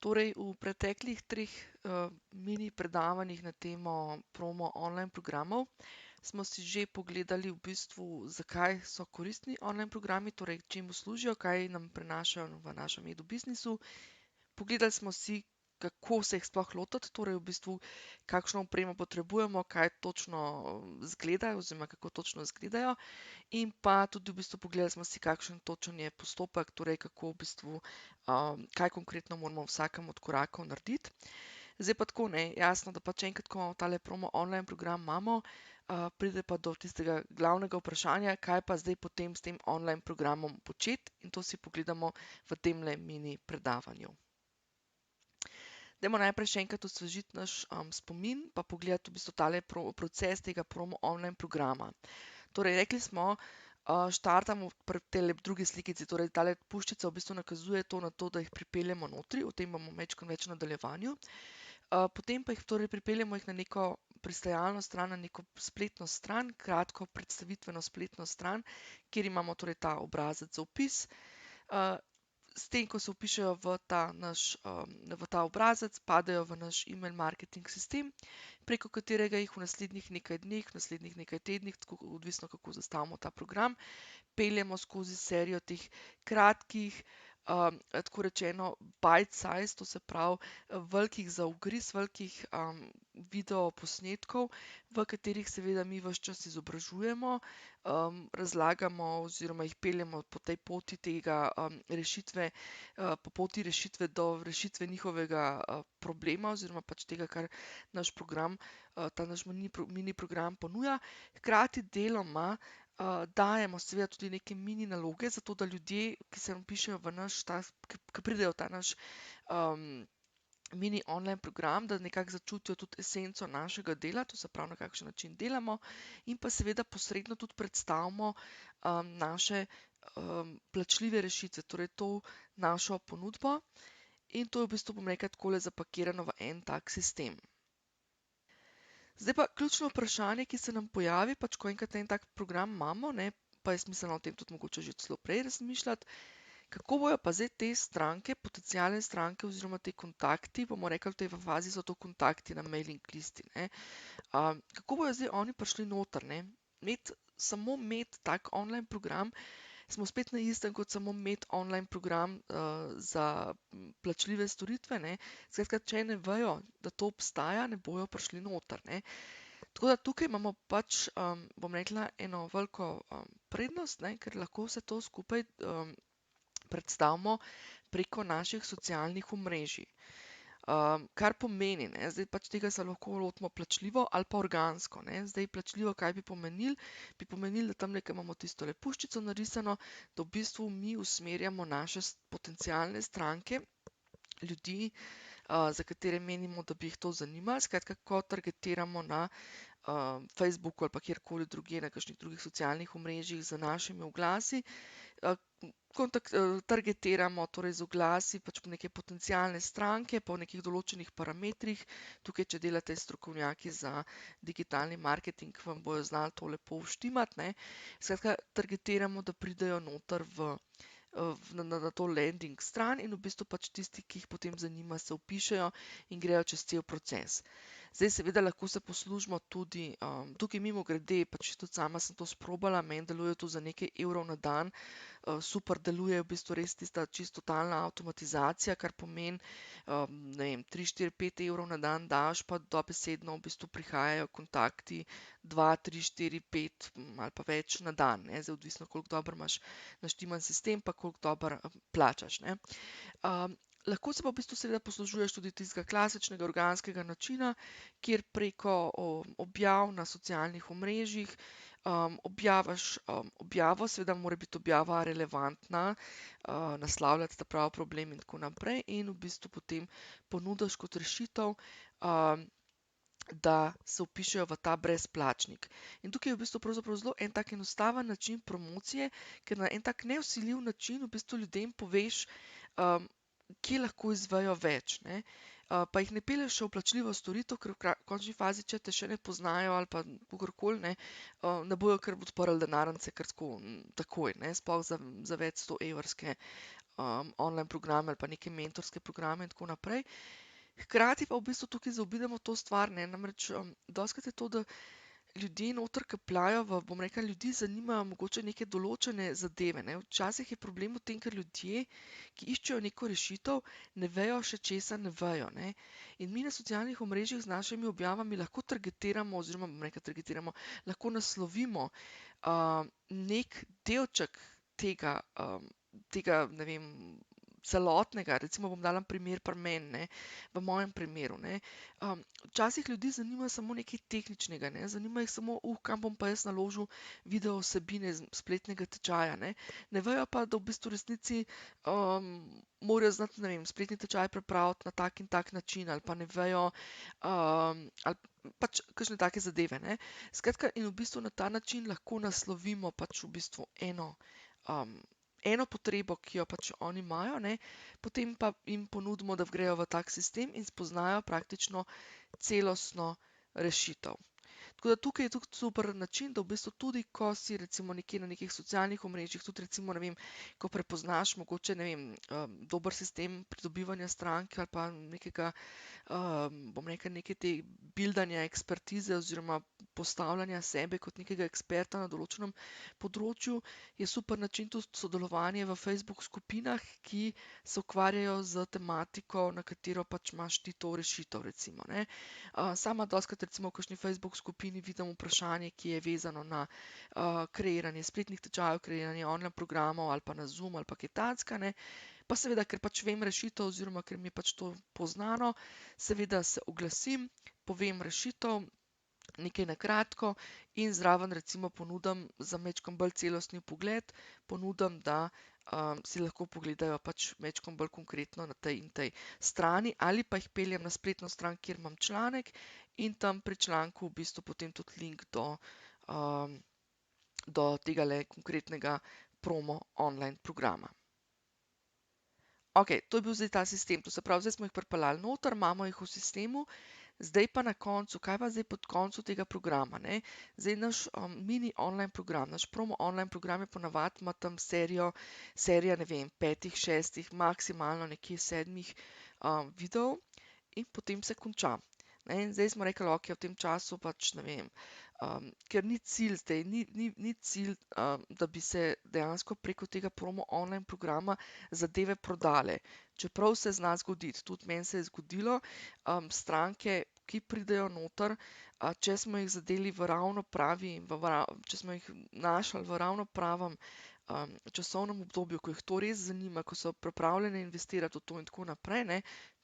Torej, v preteklih treh mini predavanjih na temo promo online programov smo si že pogledali v bistvu, zakaj so koristni online programi, torej čemu služijo, kaj nam prinašajo v našem e-biznisu. Pogledali smo si, kako se jih sploh lotiti, torej v bistvu kakšno opremo potrebujemo, kaj točno izgledajo oziroma kako točno izgledajo. In pa tudi v bistvu pogledali smo si, kakšen točen je postopek, torej kako v bistvu, kaj konkretno moramo v vsakem od korakov narediti. Zdaj pa tako, ne, jasno, da pač enkrat, ko imamo tale promo online program imamo, pride pa do tistega glavnega vprašanja, kaj pa zdaj potem s tem online programom početi, in to si pogledamo v temle mini predavanju. Dajmo najprej še enkrat osvežiti naš spomin, pa pogledati v bistvu tale proces tega promo online programa. Torej, rekli smo, štartamo pri tele drugi slikici, torej tale puščica v bistvu nakazuje to na to, da jih pripeljemo notri, o tem bomo majčkeno več v nadaljevanju. Potem pa jih torej pripeljemo na neko pristajalno stran, na neko spletno stran, kratko predstavitveno spletno stran, kjer imamo torej ta obrazec za vpis. S tem, ko se vpišejo v ta obrazec, padejo v naš email marketing sistem, preko katerega jih v naslednjih nekaj dneh, v naslednjih nekaj tednih, odvisno kako zastavimo ta program, peljemo skozi serijo teh kratkih, tako rečeno bite size, to se pravi velikih za ugriz, velikih video posnetkov, v katerih seveda mi ves čas izobražujemo, razlagamo oziroma jih peljemo po tej poti tega rešitve, po poti rešitve do rešitve njihovega problema oziroma pač tega, kar naš program, ta naš mini program ponuja. Hkrati deloma dajemo seveda tudi neke mini naloge, zato da ljudje, ki se vpišejo v naš, ki pridejo v ta naš mini online program, da nekako začutijo tudi esenco našega dela, to se pravi, na kakšen način delamo, in pa seveda posredno tudi predstavimo naše plačljive rešitve, torej to našo ponudbo, in to je v bistvu, bom rekla, takole zapakirano v en tak sistem. Zdaj pa ključno vprašanje, ki se nam pojavi, pač ko enkrat en tak program imamo, ne, pa je smiselno o tem tudi mogoče že celo prej razmišljati, kako bojo pa zdaj te stranke, potencialne stranke oziroma te kontakti, bomo rekli, v tej fazi so to kontakti na mailing listi, ne, kako bojo zdaj oni prišli noter, ne. Samo imeti tak online program, smo spet na istem kot samo imeti online program za plačljive storitve, ne. Skratka, če ne vejo, da to obstaja, ne bojo prišli noter, ne. Tako da tukaj imamo pač, bom rekla, eno veliko prednost, ne, ker lahko vse to skupaj predstavimo preko naših socialnih omrežij. Kar pomeni, ne, zdaj pač tega se lahko lotimo plačljivo ali pa organsko, ne. Zdaj plačljivo, kaj bi pomenilo? Bi pomenilo, da tamle, kjer imamo tistole puščico narisano, da v bistvu mi usmerjamo naše potencialne stranke, ljudi, za katere menimo, da bi jih to zanimalo, skratka, ko targetiramo na Facebooku ali pa kjerkoli drugje, na kakšnih drugih socialnih omrežjih z našimi oglasi, targetiramo torej z oglasi pač neke potencialne stranke po nekih določenih parametrih. Tukaj, če delate strokovnjaki za digitalni marketing, vam bojo znali to lepo vštimati, ne. Skratka, targetiramo, da pridejo noter na to landing stran in v bistvu pač tisti, ki jih potem zanima, se vpišejo in grejo čez cel proces. Zdaj seveda lahko se poslužimo tudi, tukaj mimogrede, pač tudi sama sem to sprobala, meni deluje to za nekaj evrov na dan, super deluje, v bistvu res tista čisto totalna avtomatizacija, kar pomeni, ne vem, 3, 4, 5 evrov na dan daš, pa dobesedno v bistvu prihajajo kontakti 2, 3, 4, 5 ali pa več na dan, ne, zdaj odvisno, koliko dobro imaš naštiman sistem, pa koliko dobro plačaš, ne. Lahko se pa v bistvu seveda poslužuješ tudi tistega klasičnega organskega načina, kjer preko objav na socialnih omrežjih objaviš objavo, seveda mora biti objava relevantna, naslavljati ta pravi problem in tako naprej, in v bistvu potem ponudiš kot rešitev, da se vpišejo v ta brezplačnik. In tukaj je v bistvu pravzaprav zelo en tak enostaven način promocije, ker na en tak nevsiljiv način v bistvu ljudem poveš, kje lahko izvejo več, ne. Pa jih ne pelješ še v plačljivo storitev, ker v končni fazi, če te še ne poznajo ali pa kakorkoli, ne bojo kar odprli denarnice kar tako takoj, ne, sploh za več 100 evrske online programe ali pa neke mentorske programe in tako naprej. Hkrati pa v bistvu tukaj zaobidemo to stvar, ne, namreč dostikrat je to, da ljudje noter kapljajo bom rekla, ljudi zanimajo mogoče neke določene zadeve, ne. Včasih je problem v tem, ker ljudje, ki iščejo neko rešitev, ne vejo še česa ne vejo, ne. In mi na socialnih omrežjih z našimi objavami lahko targetiramo oziroma, bom rekla, targetiramo, lahko naslovimo nek delček tega, ne vem, celotnega, recimo bom dala primer pri meni, ne, v mojem primeru, ne. Včasih ljudi zanima samo nekaj tehničnega, ne, zanima jih samo, kam bom pa jaz naložil video vsebine spletnega tečaja, ne. Ne vejo pa, da v bistvu resnici morajo znati, ne vem, spletni tečaj pripraviti na tak in tak način ali pa ne vejo, ali pač kakšne take zadeve, ne. Skratka, in v bistvu na ta način lahko naslovimo pač v bistvu eno potrebo, ki jo pač oni imajo, ne, potem pa jim ponudimo, da grejo v tak sistem in spoznajo praktično celostno rešitev. Tako da tukaj je tudi super način, da v bistvu tudi, ko si recimo nekje na nekih socialnih omrežjih, tudi recimo, ne vem, ko prepoznaš mogoče, ne vem, dober sistem pridobivanja stranke ali pa nekega, bom rekla, neke te bildanja ekspertize oziroma postavljanja sebe kot nekega eksperta na določenem področju, je super način tudi sodelovanje v Facebook skupinah, ki se ukvarjajo z tematiko, na katero pač imaš ti to rešitev, recimo, ne. Sama dostikrat recimo v kakšni Facebook skupini vidim vprašanje, ki je vezano na kreiranje spletnih tečajev, kreiranje online programov ali pa na Zoom ali pa kaj takega, ne. Pa seveda, ker pač vem rešitev oziroma ker mi je pač to poznano, seveda se oglasim, povem rešitev, nekaj na kratko in zraven recimo ponudim za majčkeno bolj celostni vpogled, ponudim, da si lahko pogledajo pač majčkeno bolj konkretno na tej in tej strani ali pa jih peljem na spletno stran, kjer imam članek in tam pri članku v bistvu potem tudi link do tegale konkretnega promo online programa. Okej, to je bil zdaj ta sistem, to se pravi, zdaj smo jih pripeljali noter, imamo jih v sistemu, zdaj pa na koncu, kaj pa zdaj pod koncu tega programa, ne? Zdaj naš mini online program, naš promo online program je ponavadi ima tam serija, ne vem, 5, 6, maksimalno nekje 7 videov in potem se konča. Ne, in zdaj smo rekli, okej, v tem času pač, ne vem, ker ni cilj zdaj, ni cilj, da bi se dejansko preko tega promo online programa zadeve prodale. Čeprav se zna zgoditi, tudi meni se je zgodilo, stranke, ki pridejo noter, če smo jih zadeli v ravno pravi, če smo jih našli v ravno pravem časovnem obdobju, ko jih to res zanima, ko so pripravljene investirati v to in tako naprej, ne,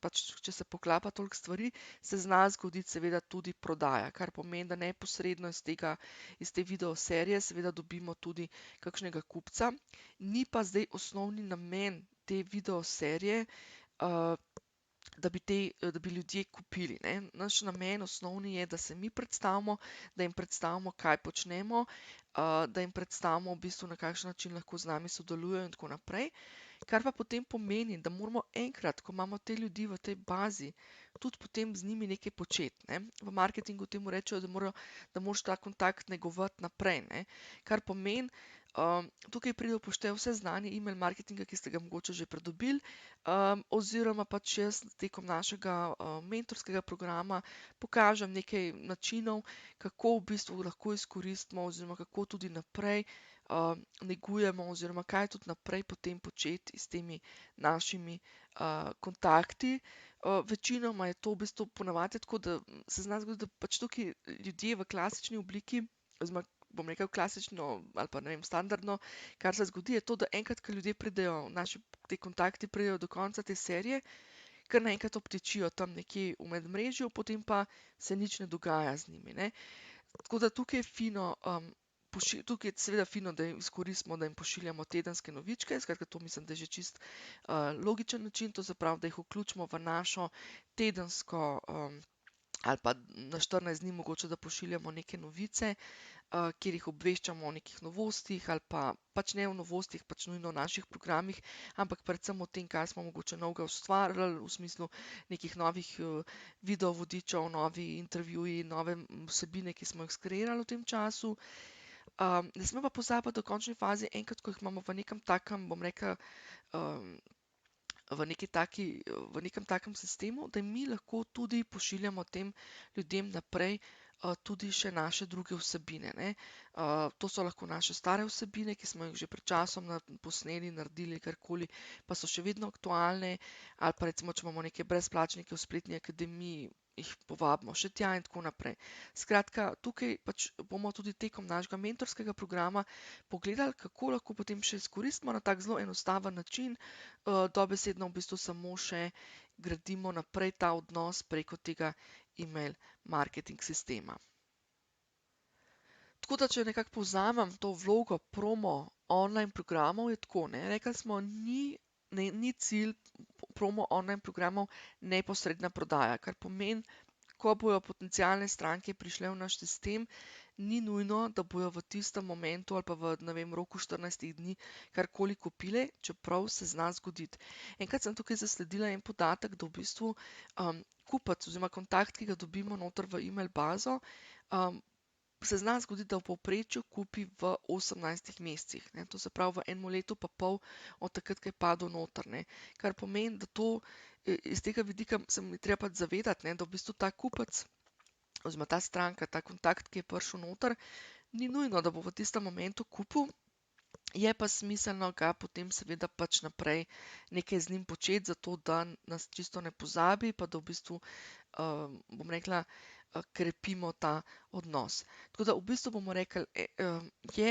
pač če se poklapa toliko stvari, se zna zgoditi seveda tudi prodaja, kar pomeni, da neposredno iz te video serije seveda dobimo tudi kakšnega kupca. Ni pa zdaj osnovni namen te video serije, da bi ljudje kupili, ne. Naš namen osnovni je, da se mi predstavimo, da jim predstavimo, kaj počnemo, da jim predstavimo v bistvu, na kakšen način lahko z nami sodelujejo in tako naprej. Kar pa potem pomeni, da moramo enkrat, ko imamo te ljudi v tej bazi, tudi potem z njimi nekaj početi, ne. V marketingu temu rečejo, da moraš ta kontakt negovati naprej, ne. Kar pomeni, tukaj pride v poštev vse znanje email marketinga, ki ste ga mogoče že pridobili, oziroma pač jaz tekom našega mentorskega programa pokažem nekaj načinov, kako v bistvu lahko izkoristimo oziroma kako tudi naprej negujemo oziroma kaj tudi naprej potem početi s temi našimi kontakti. Večinoma je to v bistvu ponavadi tako, da se zna zgoditi, da pač tukaj ljudje v klasični obliki, oziroma bom rekel klasično ali pa ne vem, standardno, kar se zgodi, je to, da enkrat, ko ljudje pridejo, ti kontakti pridejo do konca te serije, kar naenkrat obtičijo tam nekje v medmrežju, potem pa se nič ne dogaja z njimi, ne. Tako da tukaj je fino, tukaj je seveda fino, da jim izkoristimo, da jim pošiljamo tedenske novičke, skratka, to mislim, da je že čist logičen način, to se pravi, da jih vključimo v našo tedensko ali pa na 14 dni mogoče, da pošiljamo neke novice, kjer jih obveščamo o nekih novostih ali pa pač ne o novostih, pač nujno o naših programih, ampak predvsem o tem, kaj smo mogoče novega ustvarjali, v smislu nekih novih video vodičev, novi intervjuji, nove vsebine, ki smo jih skreirali v tem času. Ne smemo pa pozabiti, da v končni fazi, enkrat, ko jih imamo v nekem takem, bom rekla, um, v nekem takem sistemu, da mi lahko tudi pošiljamo tem ljudem naprej tudi še naše druge vsebine, ne. To so lahko naše stare vsebine, ki smo jih že pred časom posneli, naredili karkoli, pa so še vedno aktualne, ali pa recimo, če imamo neke brezplačnike v spletni akademiji, jih povabimo še tja in tako naprej. Skratka, tukaj pač bomo tudi tekom našega mentorskega programa pogledali, kako lahko potem še izkoristimo na tak zelo enostaven način, dobesedno v bistvu samo še gradimo naprej ta odnos preko tega email marketing sistema. Tako da, če nekako povzamem to vlogo promo online programov, je tako, ne, rekli smo, ni cilj promo online programov neposredna prodaja, kar pomeni, ko bojo potencialne stranke prišle v naš sistem, ni nujno, da bojo v tistem momentu ali pa v, ne vem, roku 14 dni karkoli kupile, čeprav se zna zgoditi. Enkrat sem tukaj zasledila en podatek, da v bistvu kupec oziroma kontakt, ki ga dobimo noter v email bazo, se zna zgoditi, da v povprečju kupi v 18 mesecih, ne. To se pravi v enem letu pa pol od takrat, ko je padel noter, ne. Kar pomeni, da to iz tega vidika se mi treba pač zavedati, ne, da v bistvu ta kupec oziroma ta stranka, ta kontakt, ki je prišel noter, ni nujno, da bo v tistem momentu kupil, je pa smiselno ga potem seveda pač naprej nekaj z njim početi, zato da nas čisto ne pozabi, pa da v bistvu, bom rekla, krepimo ta odnos. Tako da v bistvu bomo rekli, je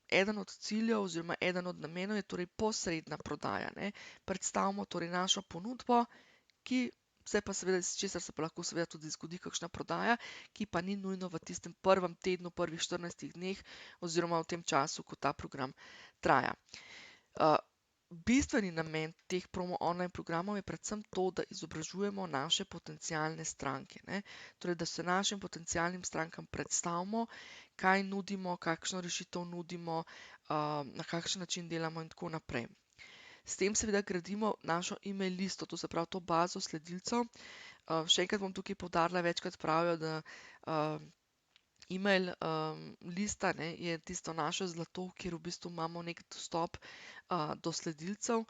eden od ciljev oziroma eden od namenov je torej posredna prodaja, ne. Predstavimo torej našo ponudbo, ki se pa seveda, iz česar se pa lahko seveda tudi zgodi kakšna prodaja, ki pa ni nujno v tistem prvem tednu, prvih 14 dneh oziroma v tem času, ko ta program traja. Bistveni namen teh promo online programov je predvsem to, da izobražujemo naše potencialne stranke, ne. Torej, da se našim potencialnim strankam predstavimo, kaj nudimo, kakšno rešitev nudimo, na kakšen način delamo in tako naprej. S tem seveda gradimo našo email listo, to se pravi to bazo sledilcev. Še enkrat bom tukaj poudarila, večkrat pravijo, da email lista, ne, je tisto naše zlato, kjer v bistvu imamo nek dostop do sledilcev.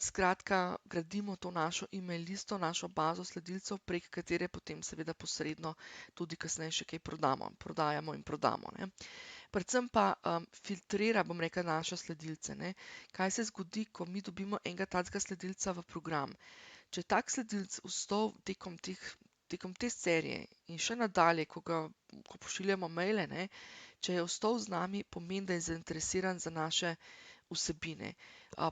Skratka, gradimo to našo email listo, našo bazo sledilcev, prek katere potem seveda posredno tudi kasneje še kaj prodajamo in prodamo, ne. Predvsem pa filtrira, bom rekla, naše sledilce, ne. Kaj se zgodi, ko mi dobimo enega takega sledilca v program? Če je tak sledilec ostal tekom te serije in še nadalje, ko pošiljamo maile, ne, če je ostal z nami, pomeni, da je zainteresiran za naše vsebine.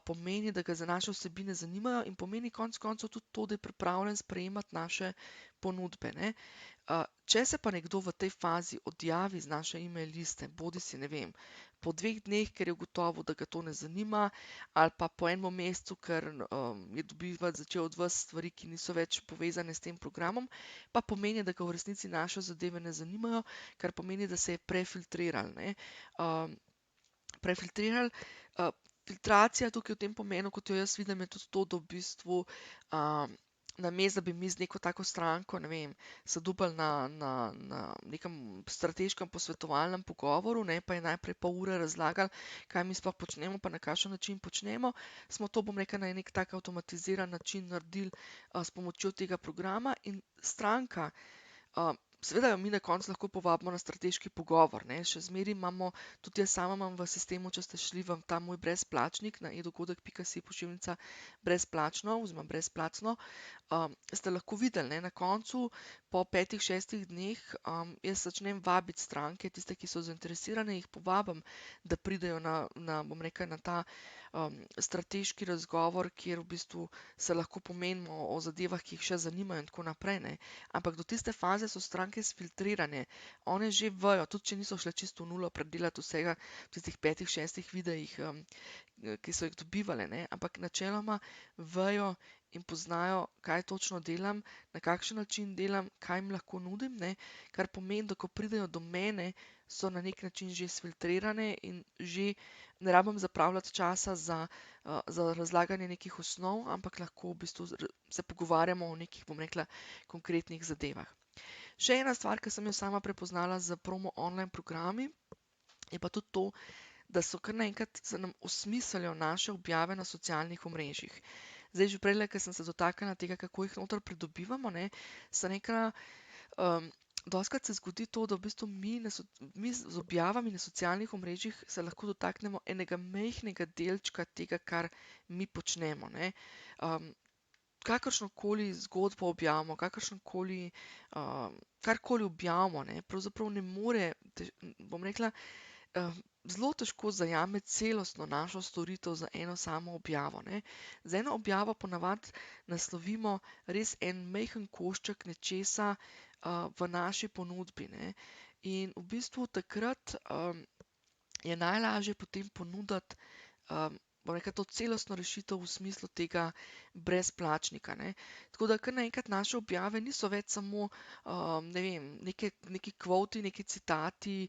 Pomeni, da ga za naše vsebine zanimajo in pomeni konec koncev tudi to, da je pripravljen sprejemati naše ponudbe, ne. Če se pa nekdo v tej fazi odjavi z naše email liste, bodisi, ne vem, po 2 dneh, ker je ugotovil, da ga to ne zanima, ali pa po enem mesecu, ker je dobivati začel od vas stvari, ki niso več povezane s tem programom, pa pomeni, da ga v resnici naše zadeve ne zanimajo, kar pomeni, da se je prefiltriral, ne. Filtracija tukaj v tem pomenu, kot jo jaz vidim, je tudi to, da v bistvu namesto, da bi mi z neko tako stranko, ne vem, se dobili na nekem strateškem posvetovalnem pogovoru, ne, pa je najprej pol ure razlagali, kaj mi sploh počnemo, pa na kakšen način počnemo, smo to, bom rekla, na nek tak avtomatiziran način naredili s pomočjo tega programa in stranka, seveda jo mi na koncu lahko povabimo na strateški pogovor, ne. Še zmeraj imamo, tudi jaz sama imam v sistemu, če ste šli v ta moj brezplačnik na e-dogodek.si pošiljnica brezplačno oziroma brezplačno, ste lahko videli, ne, na koncu po 5, 6 dneh jaz začnem vabiti stranke, tiste, ki so zainteresirane, jih povabim, da pridejo bom rekla, na ta strateški razgovor, kjer v bistvu se lahko pomenimo o zadevah, ki jih še zanimajo in tako naprej, ne. Ampak do tiste faze so stranke sfiltrirane. One že vejo, tudi če niso šle čisto v nulo predelati vsega v tistih 5, 6 videih, ki so jih dobivale, ne, ampak načeloma vejo in poznajo, kaj točno delam, na kakšen način delam, kaj jim lahko nudim, ne, kar pomeni, da ko pridejo do mene, so na nek način že sfiltrirane in že ne rabim zapravljati časa za razlaganje nekih osnov, ampak lahko v bistvu se pogovarjamo o nekih, bom rekla, konkretnih zadevah. Še ena stvar, ki sem jo sama prepoznala z promo online programi, je pa tudi to, da so kar naenkrat se nam osmislijo naše objave na socialnih omrežjih. Zdaj, že prej, ker sem se dotaknila tega, kako jih noter pridobivamo, ne, sem rekla, dostikrat se zgodi to, da v bistvu mi z objavami na socialnih omrežjih se lahko dotaknemo enega majhnega delčka tega, kar mi počnemo, ne. Kakršnokoli zgodbo objavimo, karkoli objavimo, ne, pravzaprav ne more, bom rekla, zelo težko zajame celostno našo storitev za eno samo objavo, ne. Z eno objavo ponavadi naslovimo res en majhen košček nečesa, v naši ponudbi, ne. In v bistvu takrat, je najlažje potem ponuditi, bom rekla, to celostno rešitev v smislu tega brezplačnika, ne. Tako da kar naenkrat naše objave niso več samo, ne vem, neki kvoti, neki citati,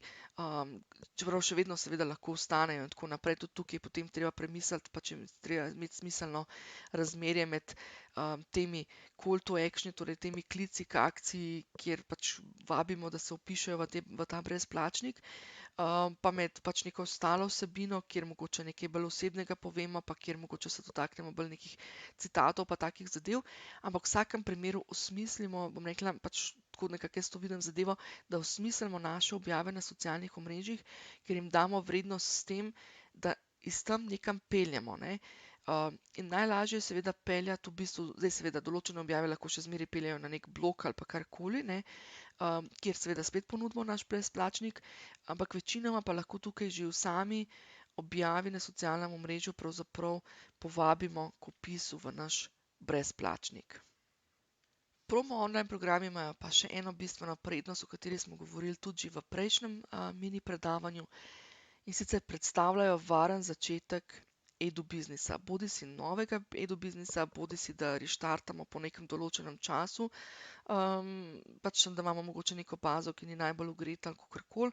čeprav še vedno seveda lahko ostanejo in tako naprej. Tudi tukaj je potem treba premisliti, pa če treba imeti smiselno razmerje med, temi call to action, torej temi klici k akciji, kjer pač vabimo, da se vpišejo v ta brezplačnik, pa med pač neko ostalo vsebino, kjer mogoče nekaj bolj osebnega povemo, pa kjer mogoče se dotaknemo bolj nekih citatov pa takih zadev, ampak v vsakem primeru osmislimo, bom rekla, pač tako nekako jaz to vidim zadevo, da osmislimo naše objave na socialnih omrežjih, ker jim damo vrednost s tem, da iz tam nekam peljemo, ne. In najlažje je seveda peljati v bistvu, zdaj seveda določene objave lahko še zmeraj peljejo na nek blog ali pa karkoli, ne, kjer seveda spet ponudimo naš brezplačnik, ampak večinoma pa lahko tukaj že v sami objavi na socialnem omrežju pravzaprav povabimo k vpisu v naš brezplačnik. Promo online programi imajo pa še eno bistveno prednost, o kateri smo govorili tudi že v prejšnjem, mini predavanju, in sicer predstavljajo varen začetek edu-biznisa, bodisi novega edu-biznisa, bodisi da restartamo po nekem določenem času, pač da imamo mogoče neko bazo, ki ni najbolj ogreta ali kakorkoli.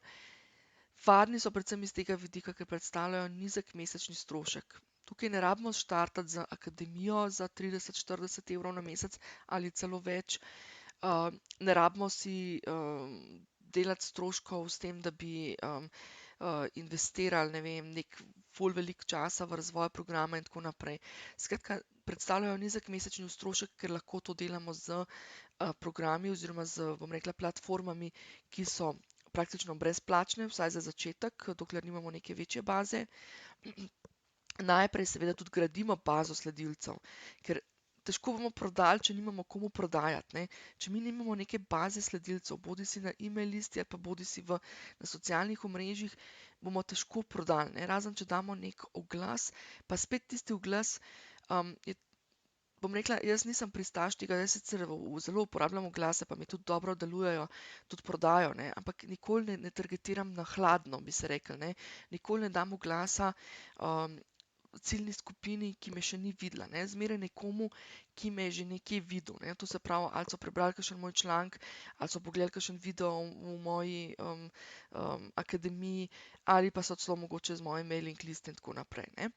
Varni so predvsem iz tega vidika, ker predstavljajo nizek mesečni strošek. Tukaj ne rabimo štartati z akademijo za 30-40 evrov na mesec ali celo več. Ne rabimo si, delati stroškov s tem, da bi, investirali, ne vem, nek ful veliko časa v razvoj programa in tako naprej. Skratka, predstavljajo nizek mesečni strošek, ker lahko to delamo z, programi oziroma z, bom rekla, platformami, ki so praktično brezplačne, vsaj za začetek, dokler nimamo neke večje baze. Najprej seveda tudi gradimo bazo sledilcev, ker težko bomo prodali, če nimamo komu prodajati, ne. Če mi nimamo neke baze sledilcev, bodisi na e-mail listi ali pa bodisi na socialnih omrežjih, bomo težko prodali, ne. Razen če damo nek oglas, pa spet tisti oglas, bom rekla, jaz nisem pristaš tega, jaz sicer zelo uporabljam oglase, pa mi tudi dobro delujejo, tudi prodajo, ne, ampak nikoli ne targetiram na hladno, bi se reklo, ne. Nikoli ne dam oglasa, ciljni skupini, ki me še ni videla, ne, zmeraj nekomu, ki me je že nekje videl, ne, to se pravi, ali so prebrali kakšen moj članek, ali so pogledali kakšen video v moji, akademiji, ali pa so celo mogoče z moje mailing liste in tako naprej, ne.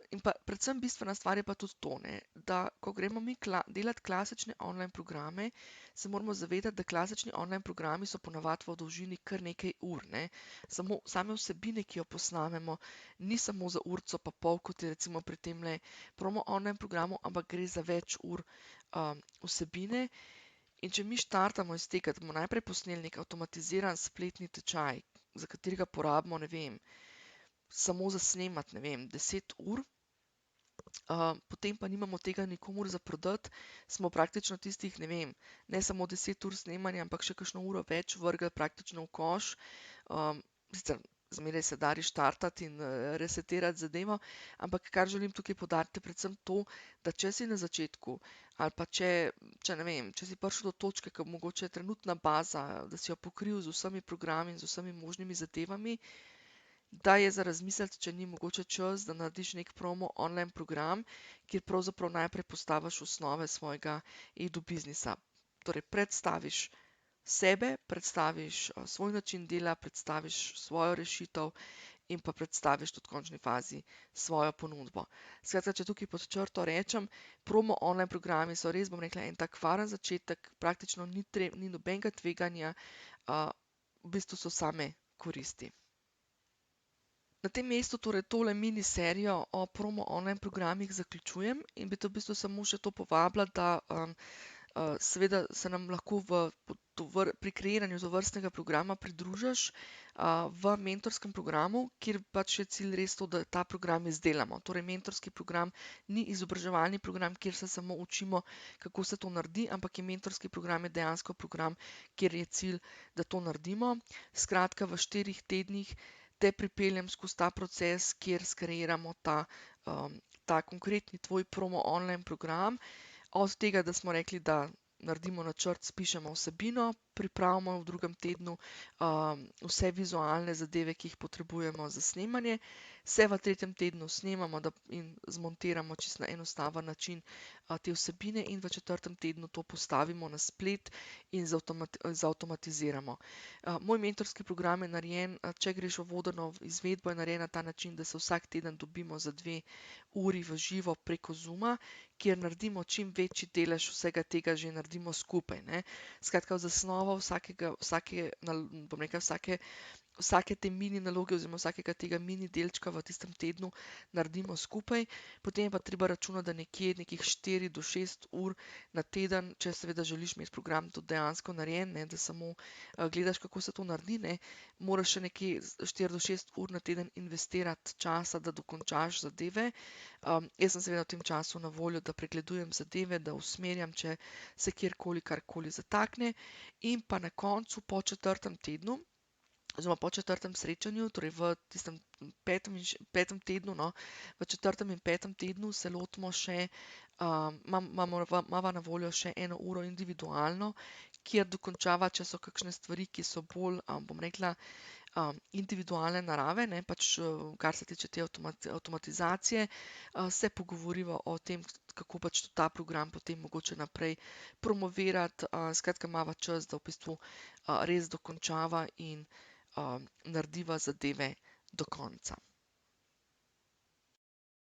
In pa predvsem bistvena stvar je pa tudi to, ne, da ko gremo mi delati klasične online programe, se moramo zavedati, da klasični online programi so ponavadi v dolžini kar nekaj ur, ne. Same vsebine, ki jo posnamemo, ni samo za urico pa pol, kot je recimo pri temle promo online programu, ampak gre za več ur, vsebine. In če mi štartamo iz tega, da bomo najprej posneli nek avtomatiziran spletni tečaj, za katerega porabimo, ne vem, samo za snemati, ne vem, 10 ur, potem pa nimamo tega nikomur za prodati, smo praktično tistih, ne vem, ne samo 10 ur snemanja, ampak še kakšno uro več vrgli praktično v koš. Sicer zmeraj se da reštartati in, resetirati zadevo, ampak kar želim tukaj poudariti, predvsem to, da če si na začetku ali pa če ne vem, če si prišel do točke, ko mogoče je trenutna baza, da si jo pokril z vsemi programi in z vsemi možnimi zadevami, da je za razmisliti, če ni mogoče čas, da narediš nek promo online program, kjer pravzaprav najprej postaviš osnove svojega edu-biznisa. Torej predstaviš sebe, predstaviš, svoj način dela, predstaviš svojo rešitev in pa predstaviš tudi v končni fazi svojo ponudbo. Skratka, če tukaj pod črto rečem, promo online programi so res, bom rekla, en tak varen začetek, praktično ni nobenega tveganja, v bistvu so same koristi. Na tem mestu torej tole mini serijo o promo online programih zaključujem in bi te v bistvu samo še to povabila, da seveda se nam lahko pri kreiranju tovrstnega programa pridružiš v mentorskem programu, kjer pač je cilj res to, da ta program izdelamo. Torej, mentorski program ni izobraževalni program, kjer se samo učimo, kako se to naredi, ampak je mentorski program je dejansko program, kjer je cilj, da to naredimo. Skratka, v 4 tednih te pripeljem skozi ta proces, kjer skreiramo ta konkretni tvoj promo online program. Od tega, da smo rekli, da naredimo načrt, spišemo vsebino, pripravimo v 2. tednu vse vizualne zadeve, ki jih potrebujemo za snemanje, se v 3. tednu snemamo in zmontiramo čisto na enostaven način te vsebine in v 4. tednu to postavimo na splet in zautomatiziramo. Moj mentorski program je narejen, če greš v vodeno izvedbo, je narejen na ta način, da se vsak teden dobimo za 2 uri v živo preko Zooma, kjer naredimo čim večji delež vsega tega že naredimo skupaj, ne. Skratka, v zasnovo vsake te mini naloge oziroma vsakega tega mini delčka v tistem tednu naredimo skupaj, potem je pa treba računati, da nekih 4 do 6 ur na teden, če seveda želiš imeti program tudi dejansko narejen, ne, da samo gledaš, kako se to naredi, ne, moraš še nekje 4 do 6 ur na teden investirati časa, da dokončaš zadeve. Jaz sem seveda v tem času na voljo, da pregledujem zadeve, da usmerjam, če se kjerkoli karkoli zatakne, in pa na koncu po 4. tednu oziroma po 4. srečanju, torej v tistem 5. tednu, no, v 4. in 5. tednu se lotimo še, imava na voljo še 1 uro individualno, kjer dokončava, če so kakšne stvari, ki so bolj, bom rekla, individualne narave, ne, pač kar se tiče te avtomatizacije, se pogovoriva o tem, kako pač ta program potem mogoče naprej promovirati, skratka imava čas, da v bistvu res dokončava in narediva zadeve do konca.